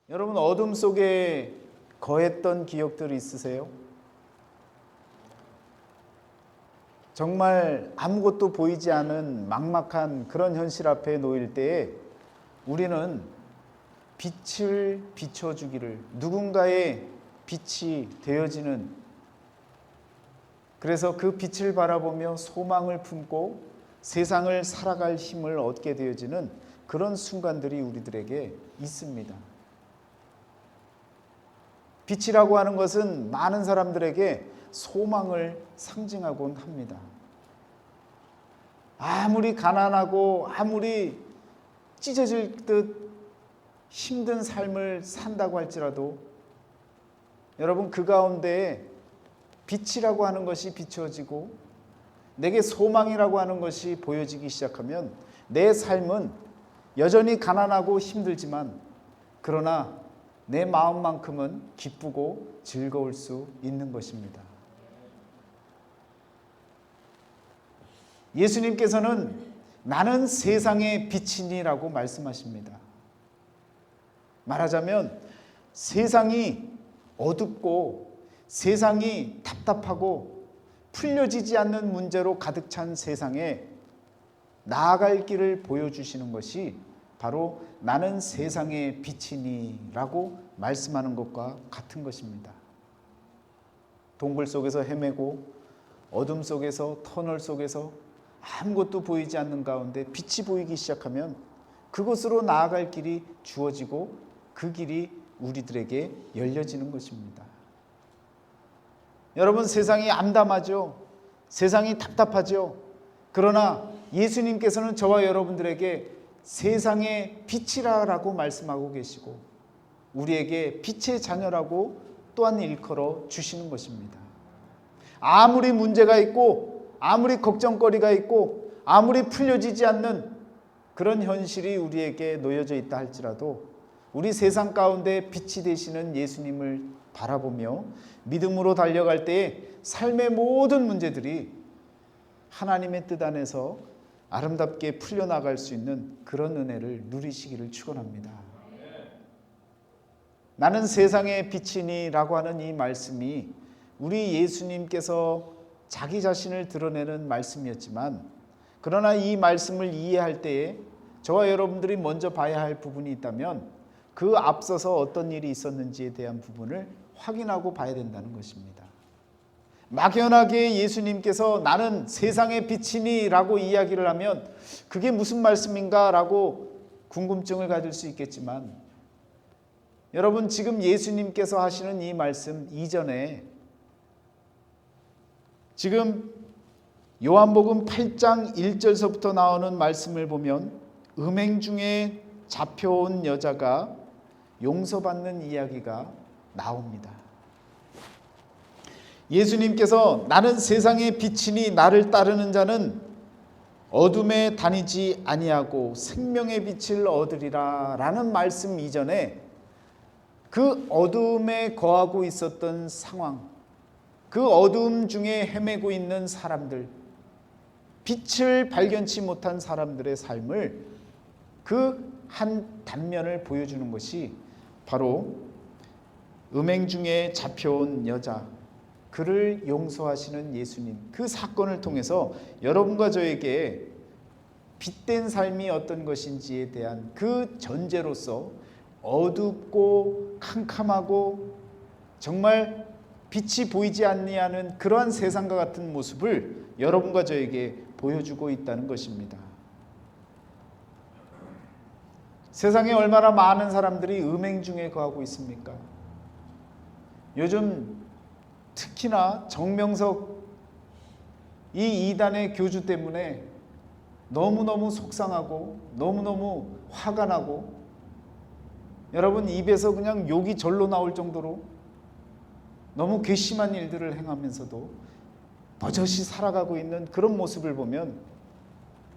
여러분 어둠 속에 거했던 기억들이 있으세요? 정말 아무것도 보이지 않은 막막한 그런 현실 앞에 놓일 때에 우리는 빛을 비춰주기를, 누군가의 빛이 되어지는, 그래서 그 빛을 바라보며 소망을 품고 세상을 살아갈 힘을 얻게 되어지는 그런 순간들이 우리들에게 있습니다. 빛이라고 하는 것은 많은 사람들에게 소망을 상징하곤 합니다. 아무리 가난하고 아무리 찢어질 듯 힘든 삶을 산다고 할지라도 여러분 그 가운데에 빛이라고 하는 것이 비추어지고 내게 소망이라고 하는 것이 보여지기 시작하면 내 삶은 여전히 가난하고 힘들지만 그러나 내 마음만큼은 기쁘고 즐거울 수 있는 것입니다. 예수님께서는 나는 세상의 빛이니라고 말씀하십니다. 말하자면 세상이 어둡고 세상이 답답하고 풀려지지 않는 문제로 가득 찬 세상에 나아갈 길을 보여주시는 것이 바로 나는 세상의 빛이니 라고 말씀하는 것과 같은 것입니다. 동굴 속에서 헤매고 어둠 속에서 터널 속에서 아무것도 보이지 않는 가운데 빛이 보이기 시작하면 그곳으로 나아갈 길이 주어지고 그 길이 우리들에게 열려지는 것입니다. 여러분 세상이 암담하죠. 세상이 답답하죠. 그러나 예수님께서는 저와 여러분들에게 세상의 빛이라고 말씀하고 계시고 우리에게 빛의 자녀라고 또한 일컬어 주시는 것입니다. 아무리 문제가 있고 아무리 걱정거리가 있고 아무리 풀려지지 않는 그런 현실이 우리에게 놓여져 있다 할지라도 우리 세상 가운데 빛이 되시는 예수님을 바라보며 믿음으로 달려갈 때에 삶의 모든 문제들이 하나님의 뜻 안에서 아름답게 풀려나갈 수 있는 그런 은혜를 누리시기를 축원합니다. 나는 세상의 빛이니 라고 하는 이 말씀이 우리 예수님께서 자기 자신을 드러내는 말씀이었지만 그러나 이 말씀을 이해할 때에 저와 여러분들이 먼저 봐야 할 부분이 있다면 그 앞서서 어떤 일이 있었는지에 대한 부분을 확인하고 봐야 된다는 것입니다. 막연하게 예수님께서 나는 세상의 빛이니 라고 이야기를 하면 그게 무슨 말씀인가 라고 궁금증을 가질 수 있겠지만 여러분 지금 예수님께서 하시는 이 말씀 이전에 지금 요한복음 8장 1절서부터 나오는 말씀을 보면 음행 중에 잡혀온 여자가 용서받는 이야기가 나옵니다. 예수님께서 나는 세상의 빛이니 나를 따르는 자는 어둠에 다니지 아니하고 생명의 빛을 얻으리라 라는 말씀 이전에 그 어둠에 거하고 있었던 상황, 그 어둠 중에 헤매고 있는 사람들, 빛을 발견치 못한 사람들의 삶을 그 한 단면을 보여주는 것이 바로 음행 중에 잡혀온 여자, 그를 용서하시는 예수님, 그 사건을 통해서 여러분과 저에게 빛된 삶이 어떤 것인지에 대한 그 전제로서 어둡고 캄캄하고 정말 빛이 보이지 아니하는 그러한 세상과 같은 모습을 여러분과 저에게 보여주고 있다는 것입니다. 세상에 얼마나 많은 사람들이 음행 중에 거하고 있습니까? 요즘 특히나 정명석 이 이단의 교주 때문에 너무너무 속상하고 너무너무 화가 나고 여러분 입에서 그냥 욕이 절로 나올 정도로 너무 괘씸한 일들을 행하면서도 버젓이 살아가고 있는 그런 모습을 보면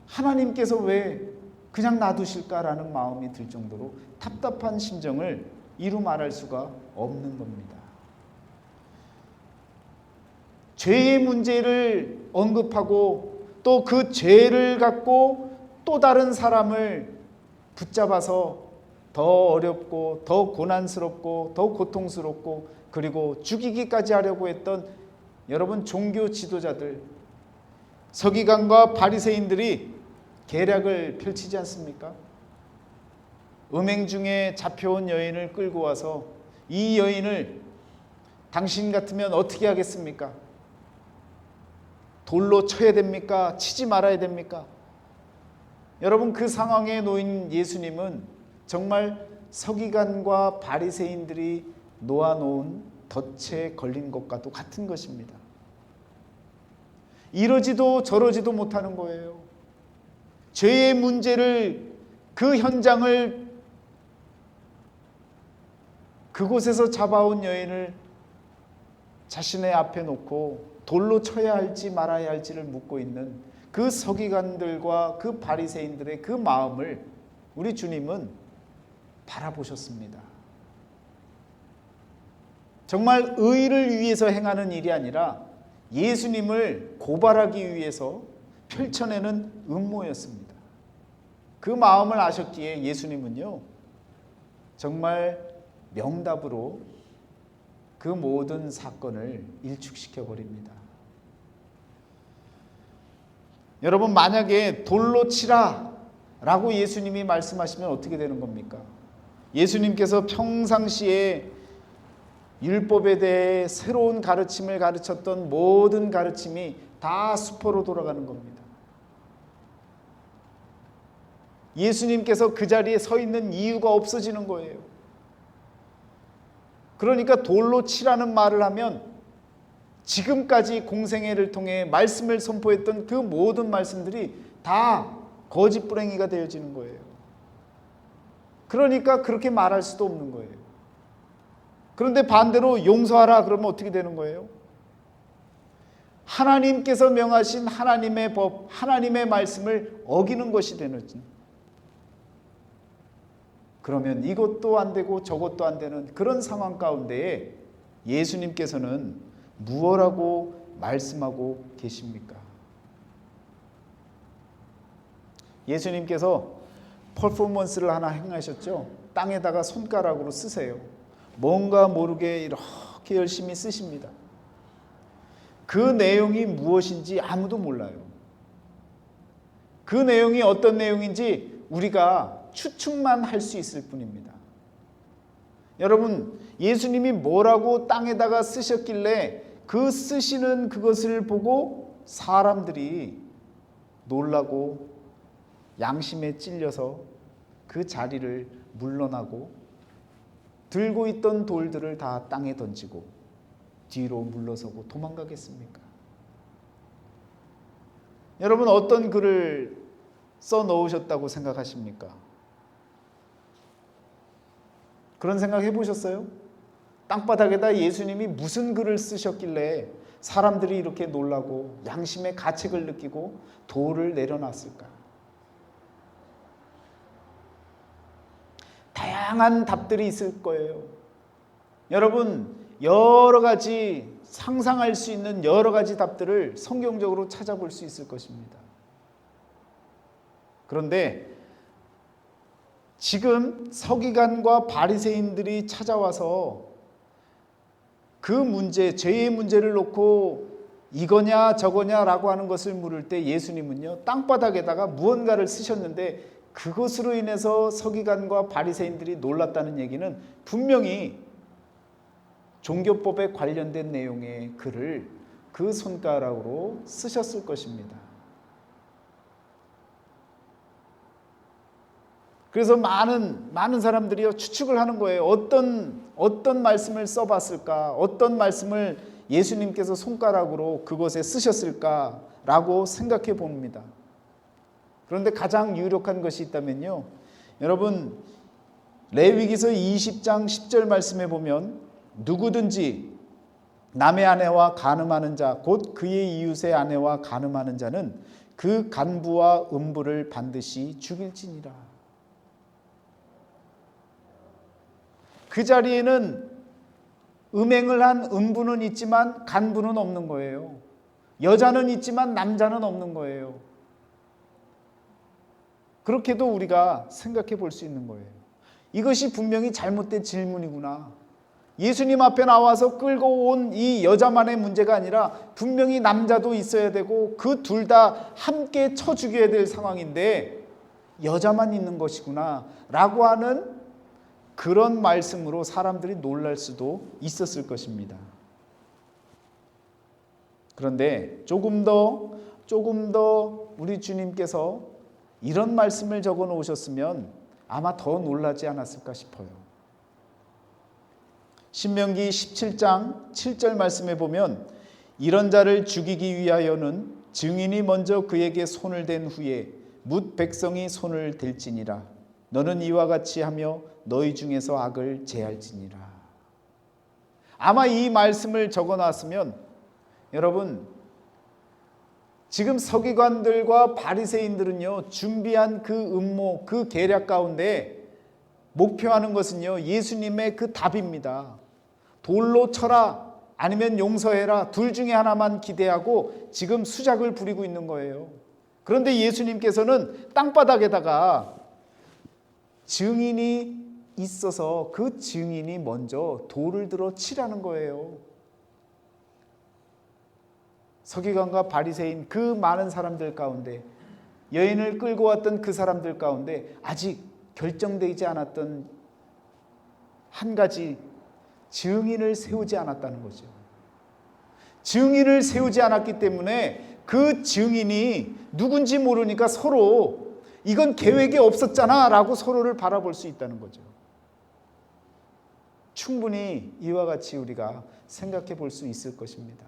하나님께서 왜 그냥 놔두실까라는 마음이 들 정도로 답답한 심정을 이루 말할 수가 없는 겁니다. 죄의 문제를 언급하고 또 그 죄를 갖고 또 다른 사람을 붙잡아서 더 어렵고 더 고난스럽고 더 고통스럽고 그리고 죽이기까지 하려고 했던 여러분 종교 지도자들, 서기관과 바리새인들이 계략을 펼치지 않습니까? 음행 중에 잡혀온 여인을 끌고 와서 이 여인을 당신 같으면 어떻게 하겠습니까? 돌로 쳐야 됩니까? 치지 말아야 됩니까? 여러분, 그 상황에 놓인 예수님은 정말 서기관과 바리새인들이 놓아놓은 덫에 걸린 것과도 같은 것입니다. 이러지도 저러지도 못하는 거예요. 죄의 문제를, 그 현장을, 그곳에서 잡아온 여인을 자신의 앞에 놓고 돌로 쳐야 할지 말아야 할지를 묻고 있는 그 서기관들과 그 바리새인들의 그 마음을 우리 주님은 바라보셨습니다. 정말 의를 위해서 행하는 일이 아니라 예수님을 고발하기 위해서 펼쳐내는 음모였습니다. 그 마음을 아셨기에 예수님은요, 정말 명답으로 그 모든 사건을 일축시켜 버립니다. 여러분, 만약에 돌로 치라 라고 예수님이 말씀하시면 어떻게 되는 겁니까? 예수님께서 평상시에 율법에 대해 새로운 가르침을 가르쳤던 모든 가르침이 다 수포로 돌아가는 겁니다. 예수님께서 그 자리에 서 있는 이유가 없어지는 거예요. 그러니까 돌로 치라는 말을 하면 지금까지 공생애를 통해 말씀을 선포했던 그 모든 말씀들이 다 거짓부랭이가 되어지는 거예요. 그러니까 그렇게 말할 수도 없는 거예요. 그런데 반대로 용서하라 그러면 어떻게 되는 거예요? 하나님께서 명하신 하나님의 법, 하나님의 말씀을 어기는 것이 되는 거죠. 그러면 이것도 안 되고 저것도 안 되는 그런 상황 가운데에 예수님께서는 무엇라고 말씀하고 계십니까? 예수님께서 퍼포먼스를 하나 행하셨죠. 땅에다가 손가락으로 쓰세요. 뭔가 모르게 이렇게 열심히 쓰십니다. 그 내용이 무엇인지 아무도 몰라요. 그 내용이 어떤 내용인지 우리가 추측만 할 수 있을 뿐입니다. 여러분, 예수님이 뭐라고 땅에다가 쓰셨길래 그 쓰시는 그것을 보고 사람들이 놀라고 양심에 찔려서 그 자리를 물러나고 들고 있던 돌들을 다 땅에 던지고 뒤로 물러서고 도망가겠습니까? 여러분, 어떤 글을 써 넣으셨다고 생각하십니까? 그런 생각 해보셨어요? 땅바닥에다 예수님이 무슨 글을 쓰셨길래 사람들이 이렇게 놀라고 양심의 가책을 느끼고 돌을 내려놨을까? 다양한 답들이 있을 거예요. 여러분, 여러 가지 상상할 수 있는 여러 가지 답들을 성경적으로 찾아볼 수 있을 것입니다. 그런데 지금 서기관과 바리새인들이 찾아와서 그 문제, 죄의 문제를 놓고 이거냐 저거냐라고 하는 것을 물을 때 예수님은요, 땅바닥에다가 무언가를 쓰셨는데 그것으로 인해서 서기관과 바리새인들이 놀랐다는 얘기는 분명히 종교법에 관련된 내용의 글을 그 손가락으로 쓰셨을 것입니다. 그래서 많은 사람들이요, 추측을 하는 거예요. 어떤 말씀을 써봤을까? 어떤 말씀을 예수님께서 손가락으로 그것에 쓰셨을까라고 생각해 봅니다. 그런데 가장 유력한 것이 있다면요, 여러분, 레위기서 20장 10절 말씀에 보면 누구든지 남의 아내와 간음하는 자, 곧 그의 이웃의 아내와 간음하는 자는 그 간부와 음부를 반드시 죽일지니라. 그 자리에는 음행을 한 음부는 있지만 간부는 없는 거예요. 여자는 있지만 남자는 없는 거예요. 그렇게도 우리가 생각해 볼 수 있는 거예요. 이것이 분명히 잘못된 질문이구나. 예수님 앞에 나와서 끌고 온 이 여자만의 문제가 아니라 분명히 남자도 있어야 되고 그 둘 다 함께 쳐 죽여야 될 상황인데 여자만 있는 것이구나 라고 하는 그런 말씀으로 사람들이 놀랄 수도 있었을 것입니다. 그런데 조금 더 우리 주님께서 이런 말씀을 적어 놓으셨으면 아마 더 놀라지 않았을까 싶어요. 신명기 17장 7절 말씀에 보면 이런 자를 죽이기 위하여는 증인이 먼저 그에게 손을 댄 후에 뭇 백성이 손을 댈지니라. 너는 이와 같이 하며 너희 중에서 악을 제할지니라. 아마 이 말씀을 적어놨으면 여러분 지금 서기관들과 바리새인들은요 준비한 그 음모 그 계략 가운데 목표하는 것은요 예수님의 그 답입니다. 돌로 쳐라 아니면 용서해라 둘 중에 하나만 기대하고 지금 수작을 부리고 있는 거예요. 그런데 예수님께서는 땅바닥에다가 증인이 있어서 그 증인이 먼저 돌을 들어 치라는 거예요. 서기관과 바리새인 그 많은 사람들 가운데 여인을 끌고 왔던 그 사람들 가운데 아직 결정되지 않았던 한 가지 증인을 세우지 않았다는 거죠. 증인을 세우지 않았기 때문에 그 증인이 누군지 모르니까 서로 이건 계획이 없었잖아 라고 서로를 바라볼 수 있다는 거죠. 충분히 이와 같이 우리가 생각해 볼 수 있을 것입니다.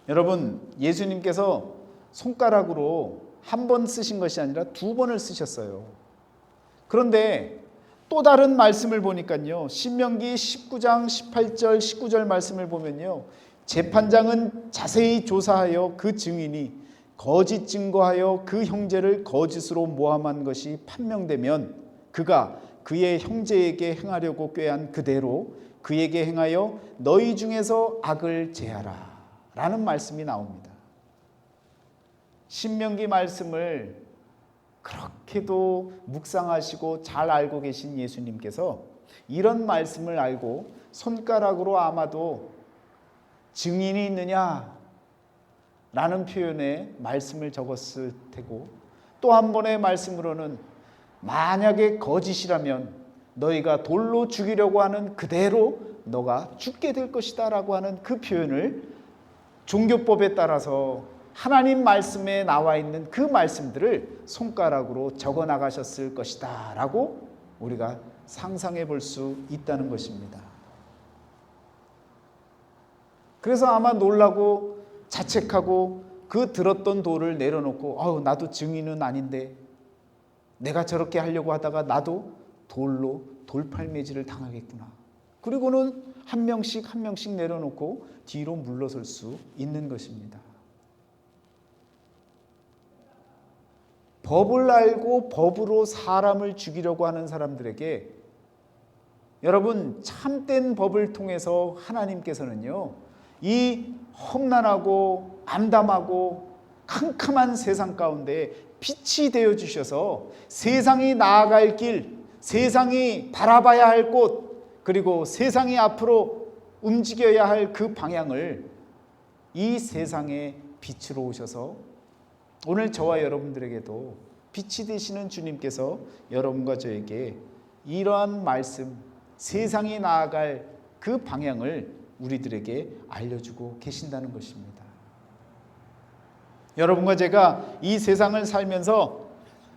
여러분 예수님께서 손가락으로 한 번 쓰신 것이 아니라 두 번을 쓰셨어요. 그런데 또 다른 말씀을 보니까요 신명기 19장 18절 19절 말씀을 보면요 재판장은 자세히 조사하여 그 증인이 거짓 증거하여 그 형제를 거짓으로 모함한 것이 판명되면 그가 그의 형제에게 행하려고 꾀한 그대로 그에게 행하여 너희 중에서 악을 제하라 라는 말씀이 나옵니다. 신명기 말씀을 그렇게도 묵상하시고 잘 알고 계신 예수님께서 이런 말씀을 알고 손가락으로 아마도 증인이 있느냐 라는 표현에 말씀을 적었을 테고 또 한 번의 말씀으로는 만약에 거짓이라면 너희가 돌로 죽이려고 하는 그대로 너가 죽게 될 것이다 라고 하는 그 표현을 종교법에 따라서 하나님 말씀에 나와 있는 그 말씀들을 손가락으로 적어 나가셨을 것이다 라고 우리가 상상해 볼 수 있다는 것입니다. 그래서 아마 놀라고 자책하고 그 들었던 돌을 내려놓고 나도 증인은 아닌데 내가 저렇게 하려고 하다가 나도 돌로 돌팔매질을 당하겠구나. 그리고는 한 명씩 내려놓고 뒤로 물러설 수 있는 것입니다. 법을 알고 법으로 사람을 죽이려고 하는 사람들에게 여러분 참된 법을 통해서 하나님께서는요 이 험난하고 암담하고 캄캄한 세상 가운데 빛이 되어 주셔서 세상이 나아갈 길, 세상이 바라봐야 할 곳, 그리고 세상이 앞으로 움직여야 할 그 방향을 이 세상의 빛으로 오셔서 오늘 저와 여러분들에게도 빛이 되시는 주님께서 여러분과 저에게 이러한 말씀, 세상이 나아갈 그 방향을 우리들에게 알려주고 계신다는 것입니다. 여러분과 제가 이 세상을 살면서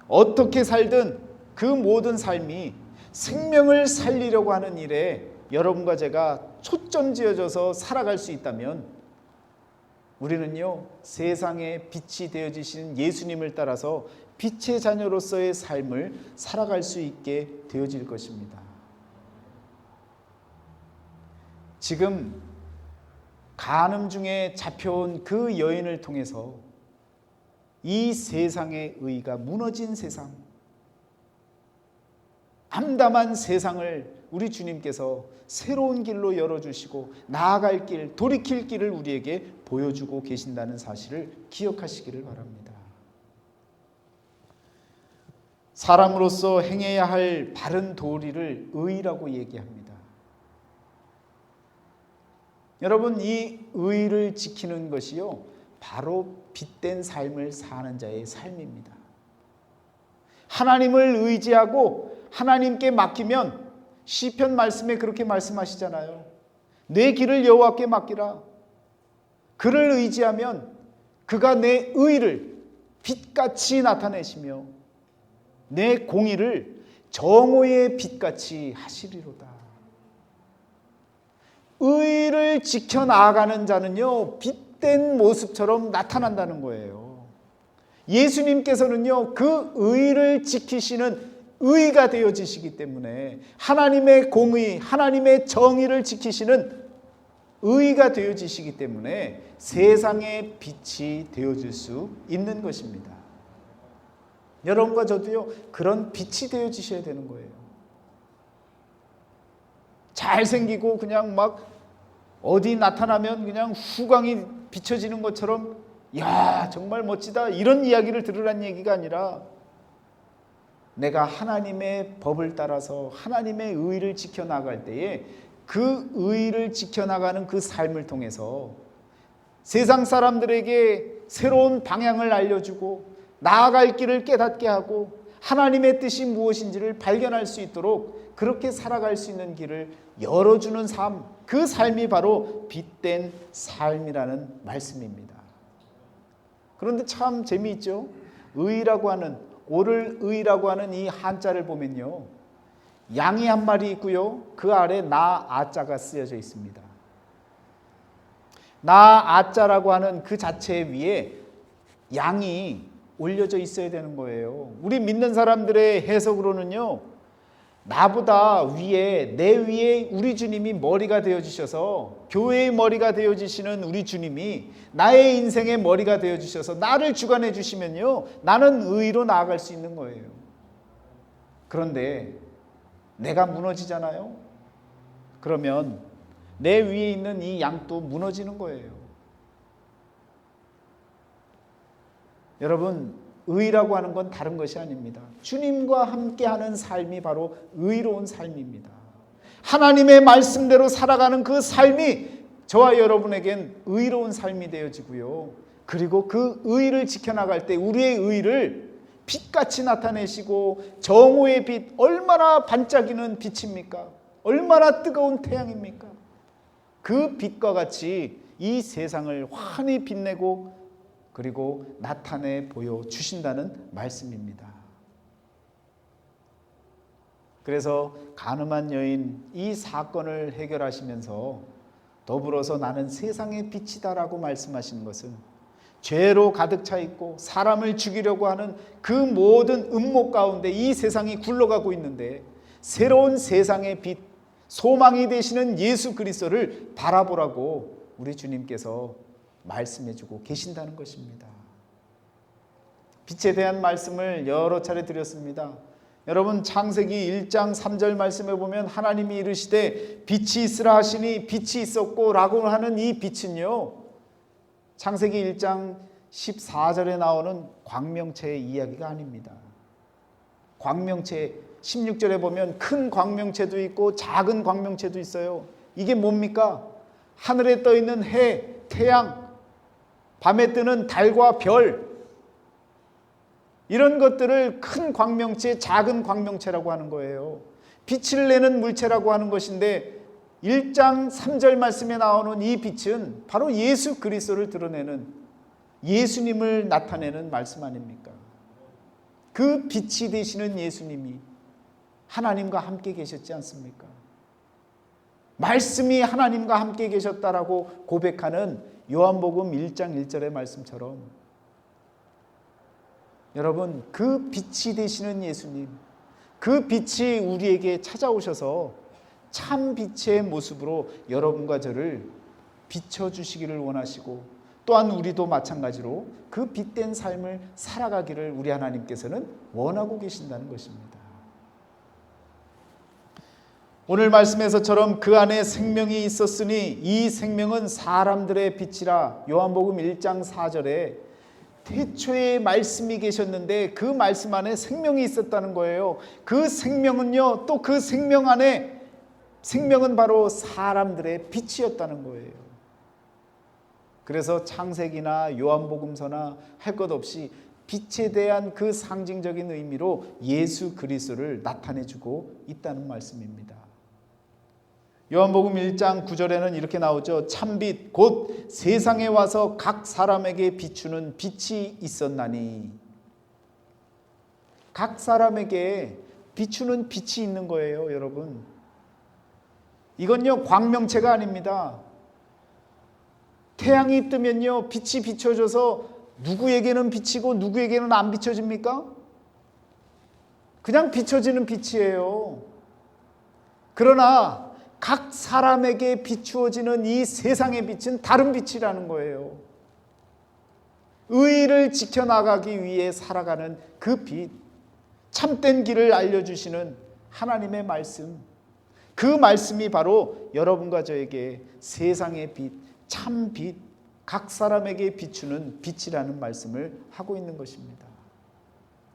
어떻게 살든 그 모든 삶이 생명을 살리려고 하는 일에 여러분과 제가 초점 지어져서 살아갈 수 있다면 우리는요 세상에 빛이 되어지시는 예수님을 따라서 빛의 자녀로서의 삶을 살아갈 수 있게 되어질 것입니다. 지금 간음 중에 잡혀온 그 여인을 통해서 이 세상의 의가 무너진 세상, 암담한 세상을 우리 주님께서 새로운 길로 열어주시고 나아갈 길, 돌이킬 길을 우리에게 보여주고 계신다는 사실을 기억하시기를 바랍니다. 사람으로서 행해야 할 바른 도리를 의라고 얘기합니다. 여러분, 이 의를 지키는 것이요, 바로 빛된 삶을 사는 자의 삶입니다. 하나님을 의지하고 하나님께 맡기면, 시편 말씀에 그렇게 말씀하시잖아요. 내 길을 여호와께 맡기라. 그를 의지하면 그가 내 의를 빛같이 나타내시며 내 공의를 정오의 빛같이 하시리로다. 의를 지켜나가는 자는요, 빛된 모습처럼 나타난다는 거예요. 예수님께서는요, 그 의를 지키시는 의가 되어지시기 때문에, 하나님의 공의, 하나님의 정의를 지키시는 의가 되어지시기 때문에 세상의 빛이 되어질 수 있는 것입니다. 여러분과 저도요, 그런 빛이 되어지셔야 되는 거예요. 잘생기고 그냥 막 어디 나타나면 그냥 후광이 비춰지는 것처럼, 야, 정말 멋지다, 이런 이야기를 들으란 얘기가 아니라, 내가 하나님의 법을 따라서 하나님의 의를 지켜나갈 때에 그 의를 지켜나가는 그 삶을 통해서 세상 사람들에게 새로운 방향을 알려주고 나아갈 길을 깨닫게 하고 하나님의 뜻이 무엇인지를 발견할 수 있도록 그렇게 살아갈 수 있는 길을 열어주는 삶, 그 삶이 바로 빛된 삶이라는 말씀입니다. 그런데 참 재미있죠? 의라고 하는, 옳을 의라고 하는 이 한자를 보면요, 양이 한 마리 있고요, 그 아래 나 아자가 쓰여져 있습니다. 나 아자라고 하는 그 자체 위에 양이 올려져 있어야 되는 거예요. 우리 믿는 사람들의 해석으로는요, 나보다 위에, 내 위에 우리 주님이 머리가 되어주셔서, 교회의 머리가 되어주시는 우리 주님이 나의 인생의 머리가 되어주셔서 나를 주관해 주시면요, 나는 의로 나아갈 수 있는 거예요. 그런데 내가 무너지잖아요. 그러면 내 위에 있는 이 양도 무너지는 거예요. 여러분, 의라고 하는 건 다른 것이 아닙니다. 주님과 함께하는 삶이 바로 의로운 삶입니다. 하나님의 말씀대로 살아가는 그 삶이 저와 여러분에겐 의로운 삶이 되어지고요, 그리고 그 의를 지켜나갈 때 우리의 의를 빛같이 나타내시고, 정오의 빛, 얼마나 반짝이는 빛입니까? 얼마나 뜨거운 태양입니까? 그 빛과 같이 이 세상을 환히 빛내고 그리고 나타내 보여주신다는 말씀입니다. 그래서 가늠한 여인, 이 사건을 해결하시면서 더불어서 나는 세상의 빛이다라고 말씀하시는 것은, 죄로 가득 차 있고 사람을 죽이려고 하는 그 모든 음모 가운데 이 세상이 굴러가고 있는데, 새로운 세상의 빛, 소망이 되시는 예수 그리스도를 바라보라고 우리 주님께서 말씀해주고 계신다는 것입니다. 빛에 대한 말씀을 여러 차례 드렸습니다. 여러분, 창세기 1장 3절 말씀에 보면 하나님이 이르시되 빛이 있으라 하시니 빛이 있었고 라고 하는 이 빛은요, 창세기 1장 14절에 나오는 광명체의 이야기가 아닙니다. 광명체 16절에 보면 큰 광명체도 있고 작은 광명체도 있어요. 이게 뭡니까? 하늘에 떠 있는 해, 태양, 밤에 뜨는 달과 별, 이런 것들을 큰 광명체, 작은 광명체라고 하는 거예요. 빛을 내는 물체라고 하는 것인데, 1장 3절 말씀에 나오는 이 빛은 바로 예수 그리스도를 드러내는, 예수님을 나타내는 말씀 아닙니까? 그 빛이 되시는 예수님이 하나님과 함께 계셨지 않습니까? 말씀이 하나님과 함께 계셨다라고 고백하는 요한복음 1장 1절의 말씀처럼, 여러분, 그 빛이 되시는 예수님, 그 빛이 우리에게 찾아오셔서 참 빛의 모습으로 여러분과 저를 비춰주시기를 원하시고, 또한 우리도 마찬가지로 그 빛된 삶을 살아가기를 우리 하나님께서는 원하고 계신다는 것입니다. 오늘 말씀에서처럼 그 안에 생명이 있었으니 이 생명은 사람들의 빛이라, 요한복음 1장 4절에 태초에 말씀이 계셨는데 그 말씀 안에 생명이 있었다는 거예요. 그 생명은요, 또 그 생명 안에 생명은 바로 사람들의 빛이었다는 거예요. 그래서 창세기나 요한복음서나 할 것 없이 빛에 대한 그 상징적인 의미로 예수 그리스도를 나타내주고 있다는 말씀입니다. 요한복음 1장 9절에는 이렇게 나오죠. 참빛 곧 세상에 와서 각 사람에게 비추는 빛이 있었나니. 각 사람에게 비추는 빛이 있는 거예요, 여러분. 이건요, 광명체가 아닙니다. 태양이 뜨면요, 빛이 비춰져서 누구에게는 비치고 누구에게는 안 비춰집니까? 그냥 비춰지는 빛이에요. 그러나 각 사람에게 비추어지는 이 세상의 빛은 다른 빛이라는 거예요. 의를 지켜나가기 위해 살아가는 그 빛, 참된 길을 알려주시는 하나님의 말씀, 그 말씀이 바로 여러분과 저에게 세상의 빛, 참 빛, 각 사람에게 비추는 빛이라는 말씀을 하고 있는 것입니다.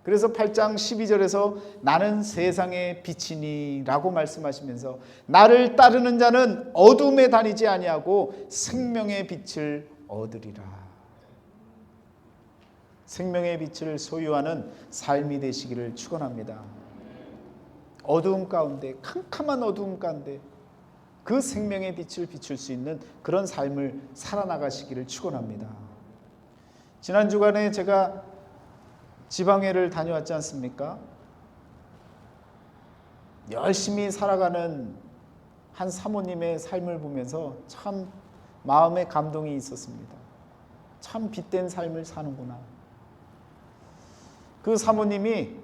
그래서 8장 12절에서 나는 세상의 빛이니 라고 말씀하시면서 나를 따르는 자는 어둠에 다니지 아니하고 생명의 빛을 얻으리라. 생명의 빛을 소유하는 삶이 되시기를 축원합니다. 어두움 가운데, 캄캄한 어두움 가운데 그 생명의 빛을 비출 수 있는 그런 삶을 살아나가시기를 축원합니다. 지난 주간에 제가 지방회를 다녀왔지 않습니까? 열심히 살아가는 한 사모님의 삶을 보면서 참 마음에 감동이 있었습니다. 참 빛된 삶을 사는구나. 그 사모님이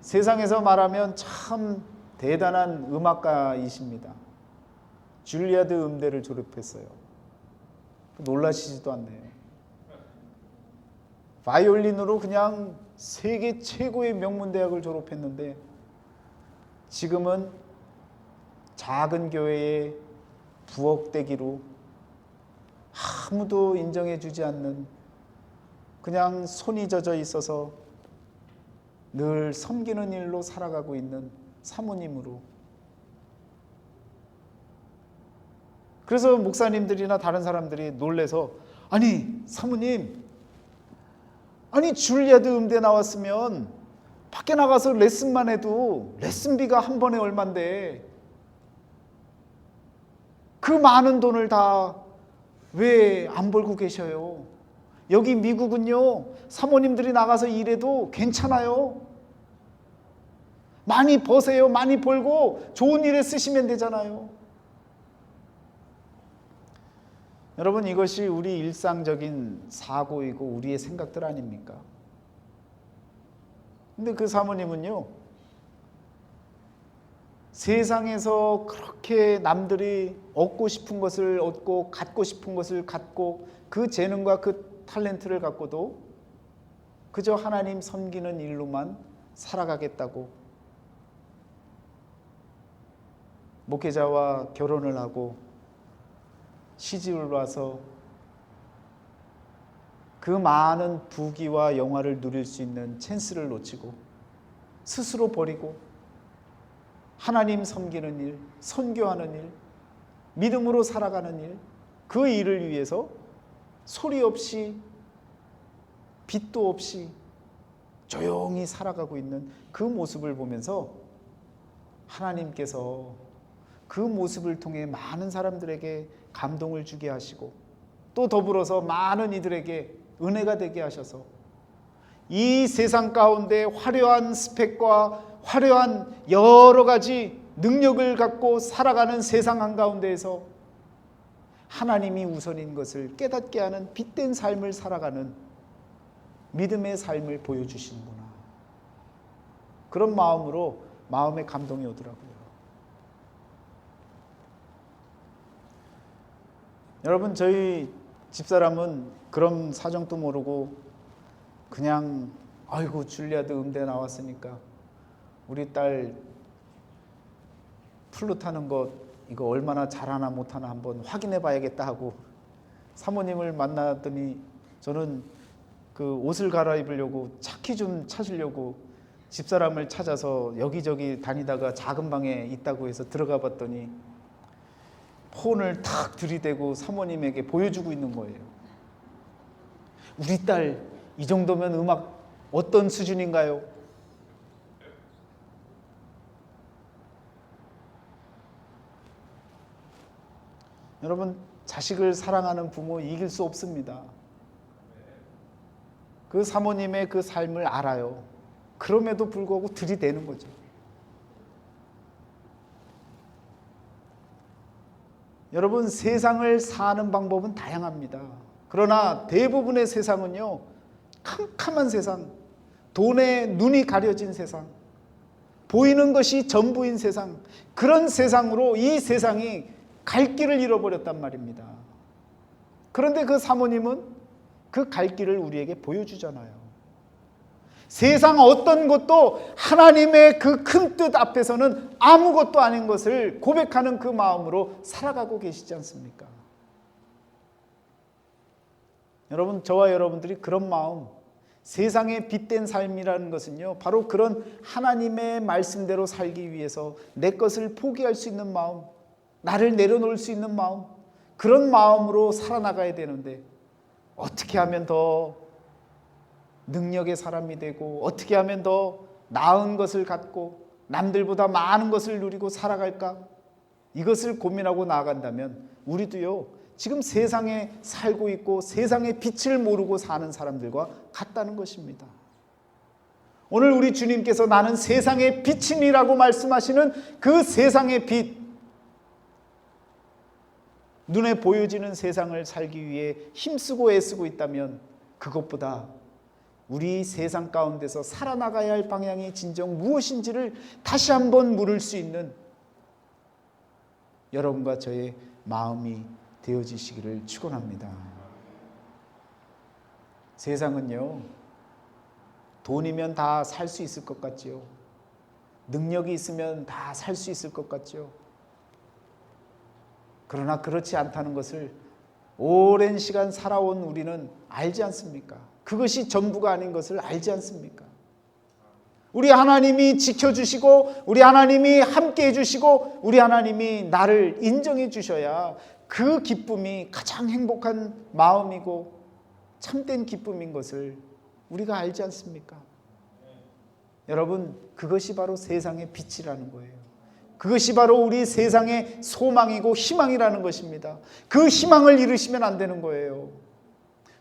세상에서 말하면 참 대단한 음악가이십니다. 줄리아드 음대를 졸업했어요. 놀라시지도 않네요. 바이올린으로 그냥 세계 최고의 명문대학을 졸업했는데 지금은 작은 교회의 부엌대기로 아무도 인정해주지 않는 그냥 손이 젖어 있어서 늘 섬기는 일로 살아가고 있는 사모님으로. 그래서 목사님들이나 다른 사람들이 놀래서 아니 사모님, 아니 줄리아드 음대 나왔으면 밖에 나가서 레슨만 해도 레슨비가 한 번에 얼만데 그 많은 돈을 다 왜 안 벌고 계셔요? 여기 미국은요, 사모님들이 나가서 일해도 괜찮아요. 많이 버세요. 많이 벌고 좋은 일에 쓰시면 되잖아요. 여러분, 이것이 우리 일상적인 사고이고 우리의 생각들 아닙니까? 근데 그 사모님은요, 세상에서 그렇게 남들이 얻고 싶은 것을 얻고 갖고 싶은 것을 갖고 그 재능과 그 탤런트를 갖고도 그저 하나님 섬기는 일로만 살아가겠다고 목회자와 결혼을 하고 시집을 와서 그 많은 부귀와 영화를 누릴 수 있는 찬스를 놓치고 스스로 버리고 하나님 섬기는 일, 선교하는 일, 믿음으로 살아가는 일, 그 일을 위해서 소리 없이 빛도 없이 조용히 살아가고 있는 그 모습을 보면서 하나님께서 그 모습을 통해 많은 사람들에게 감동을 주게 하시고 또 더불어서 많은 이들에게 은혜가 되게 하셔서 이 세상 가운데 화려한 스펙과 화려한 여러 가지 능력을 갖고 살아가는 세상 한가운데에서 하나님이 우선인 것을 깨닫게 하는 빛된 삶을 살아가는 믿음의 삶을 보여주시는구나. 그런 마음으로 마음에 감동이 오더라고요. 여러분, 저희 집사람은 그런 사정도 모르고 그냥 아이고 줄리아드 음대 나왔으니까 우리 딸 플룻 하는 거 이거 얼마나 잘하나 못하나 한번 확인해 봐야겠다 하고 사모님을 만났더니 저는 그 옷을 갈아입으려고 차키 좀 찾으려고 집사람을 찾아서 여기저기 다니다가 작은 방에 있다고 해서 들어가 봤더니 폰을 탁 들이대고 사모님에게 보여주고 있는 거예요. 우리 딸 이 정도면 음악 어떤 수준인가요? 여러분, 자식을 사랑하는 부모 이길 수 없습니다. 그 사모님의 그 삶을 알아요. 그럼에도 불구하고 들이대는 거죠. 여러분, 세상을 사는 방법은 다양합니다. 그러나 대부분의 세상은요, 캄캄한 세상, 돈에 눈이 가려진 세상, 보이는 것이 전부인 세상, 그런 세상으로 이 세상이 갈 길을 잃어버렸단 말입니다. 그런데 그 사모님은 그 갈 길을 우리에게 보여주잖아요. 세상 어떤 것도 하나님의 그 큰 뜻 앞에서는 아무것도 아닌 것을 고백하는 그 마음으로 살아가고 계시지 않습니까? 여러분, 저와 여러분들이 그런 마음, 세상에 빛된 삶이라는 것은요, 바로 그런 하나님의 말씀대로 살기 위해서 내 것을 포기할 수 있는 마음, 나를 내려놓을 수 있는 마음, 그런 마음으로 살아나가야 되는데 어떻게 하면 더 능력의 사람이 되고 어떻게 하면 더 나은 것을 갖고 남들보다 많은 것을 누리고 살아갈까? 이것을 고민하고 나아간다면 우리도요, 지금 세상에 살고 있고 세상의 빛을 모르고 사는 사람들과 같다는 것입니다. 오늘 우리 주님께서 나는 세상의 빛이니라고 말씀하시는 그 세상의 빛, 눈에 보여지는 세상을 살기 위해 힘쓰고 애쓰고 있다면 그것보다 우리 세상 가운데서 살아나가야 할 방향이 진정 무엇인지를 다시 한번 물을 수 있는 여러분과 저의 마음이 되어지시기를 축원합니다. 세상은요, 돈이면 다 살 수 있을 것 같지요. 능력이 있으면 다 살 수 있을 것 같죠. 그러나 그렇지 않다는 것을 오랜 시간 살아온 우리는 알지 않습니까? 그것이 전부가 아닌 것을 알지 않습니까? 우리 하나님이 지켜주시고 우리 하나님이 함께 해주시고 우리 하나님이 나를 인정해 주셔야 그 기쁨이 가장 행복한 마음이고 참된 기쁨인 것을 우리가 알지 않습니까? 여러분, 그것이 바로 세상의 빛이라는 거예요. 그것이 바로 우리 세상의 소망이고 희망이라는 것입니다. 그 희망을 잃으시면 안 되는 거예요.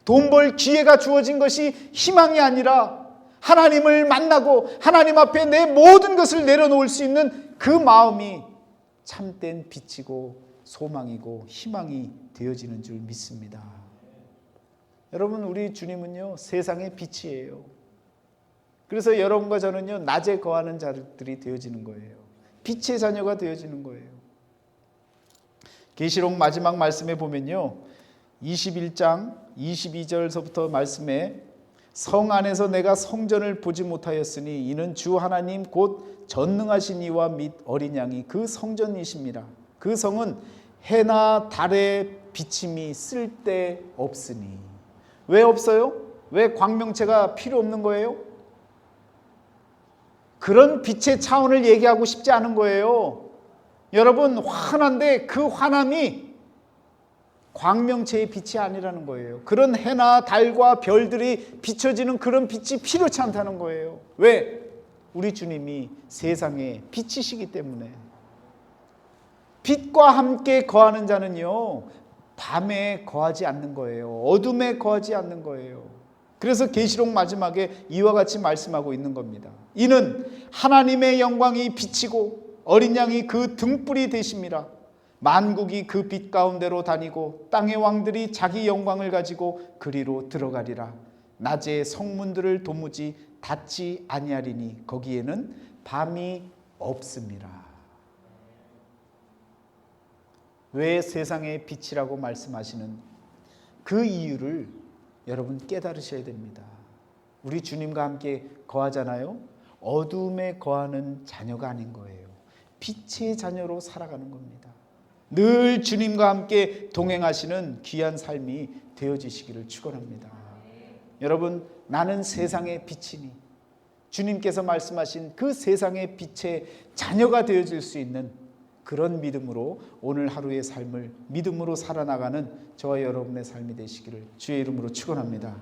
돈 벌 기회가 주어진 것이 희망이 아니라 하나님을 만나고 하나님 앞에 내 모든 것을 내려놓을 수 있는 그 마음이 참된 빛이고 소망이고 희망이 되어지는 줄 믿습니다. 여러분, 우리 주님은요, 세상의 빛이에요. 그래서 여러분과 저는요, 낮에 거하는 자들이 되어지는 거예요. 빛의 자녀가 되어지는 거예요. 계시록 마지막 말씀에 보면요, 21장 22절서부터 말씀에 성 안에서 내가 성전을 보지 못하였으니 이는 주 하나님 곧 전능하신 이와 및 어린 양이 그 성전이십니다. 그 성은 해나 달의 비침이 쓸데없으니. 왜 없어요? 왜 광명체가 필요 없는 거예요? 그런 빛의 차원을 얘기하고 싶지 않은 거예요. 여러분, 환한데 그 환함이 광명체의 빛이 아니라는 거예요. 그런 해나 달과 별들이 비춰지는 그런 빛이 필요치 않다는 거예요. 왜? 우리 주님이 세상의 빛이시기 때문에. 빛과 함께 거하는 자는요, 밤에 거하지 않는 거예요. 어둠에 거하지 않는 거예요. 그래서 계시록 마지막에 이와 같이 말씀하고 있는 겁니다. 이는 하나님의 영광이 비치고 어린 양이 그 등불이 되심이라. 만국이 그 빛 가운데로 다니고 땅의 왕들이 자기 영광을 가지고 그리로 들어가리라. 낮에 성문들을 도무지 닫지 아니하리니 거기에는 밤이 없음이라. 왜 세상의 빛이라고 말씀하시는 그 이유를 여러분 깨달으셔야 됩니다. 우리 주님과 함께 거하잖아요. 어둠에 거하는 자녀가 아닌 거예요. 빛의 자녀로 살아가는 겁니다. 늘 주님과 함께 동행하시는 귀한 삶이 되어지시기를 축원합니다. 여러분, 나는 세상의 빛이니 주님께서 말씀하신 그 세상의 빛의 자녀가 되어질 수 있는 그런 믿음으로 오늘 하루의 삶을 믿음으로 살아나가는 저와 여러분의 삶이 되시기를 주의 이름으로 축원합니다.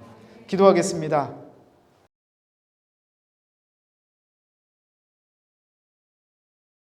기도하겠습니다.